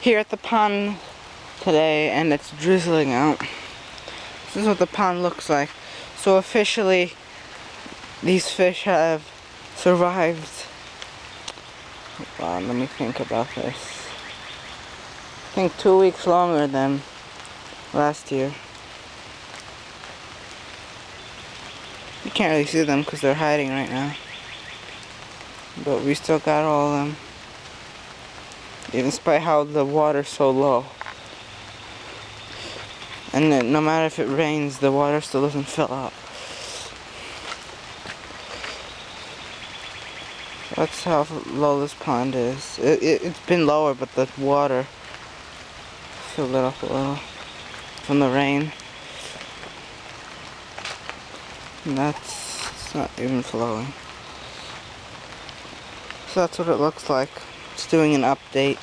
here at the pond today, and it's drizzling out. This is what the pond looks like. So officially, these fish have survived. Hold on, let me think about this. I think 2 weeks longer than last year. You can't really see them because they're hiding right now. But we still got all of them. Even despite how the water's so low. And then no matter if it rains, the water still doesn't fill up. That's how low this pond is. It's been lower, but the water filled it up a little from the rain. And it's not even flowing. So that's what it looks like. It's doing an update.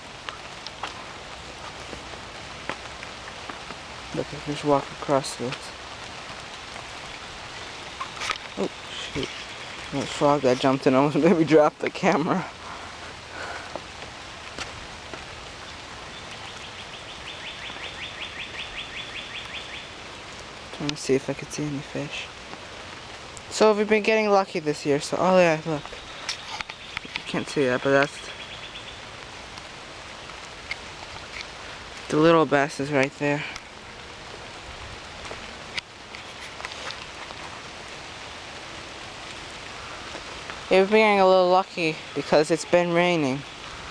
Look, I can just walk across this. Oh, shoot. That frog that jumped in almost made me drop the camera. Trying to see if I could see any fish. So we've been getting lucky this year. So, oh yeah, look. You can't see that, but that's the little bass is right there. Yeah, we've been getting a little lucky because it's been raining.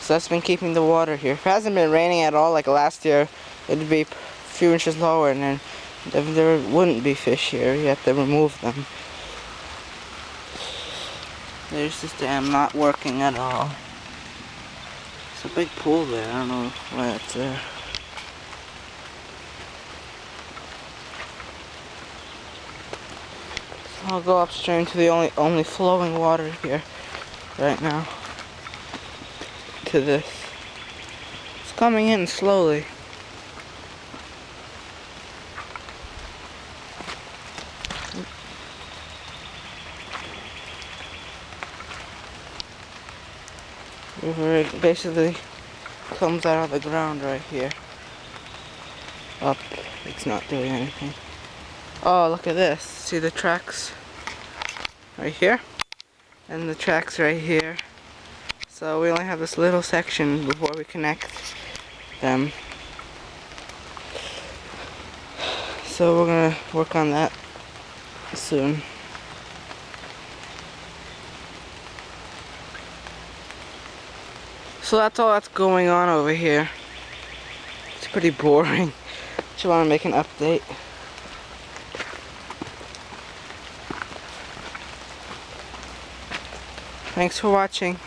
So that's been keeping the water here. If it hasn't been raining at all like last year, it'd be a few inches lower and then there wouldn't be fish here. You have to remove them. There's this dam not working at all. It's a big pool there. I don't know why it's there. So I'll go upstream to the only flowing water here right now. To this. It's coming in slowly. It basically comes out of the ground right here. Up. It's not doing anything. Oh, look at this. See the tracks right here? And the tracks right here. So we only have this little section before we connect them. So we're gonna work on that soon. So that's all that's going on over here. It's pretty boring. Just want to make an update. Thanks for watching.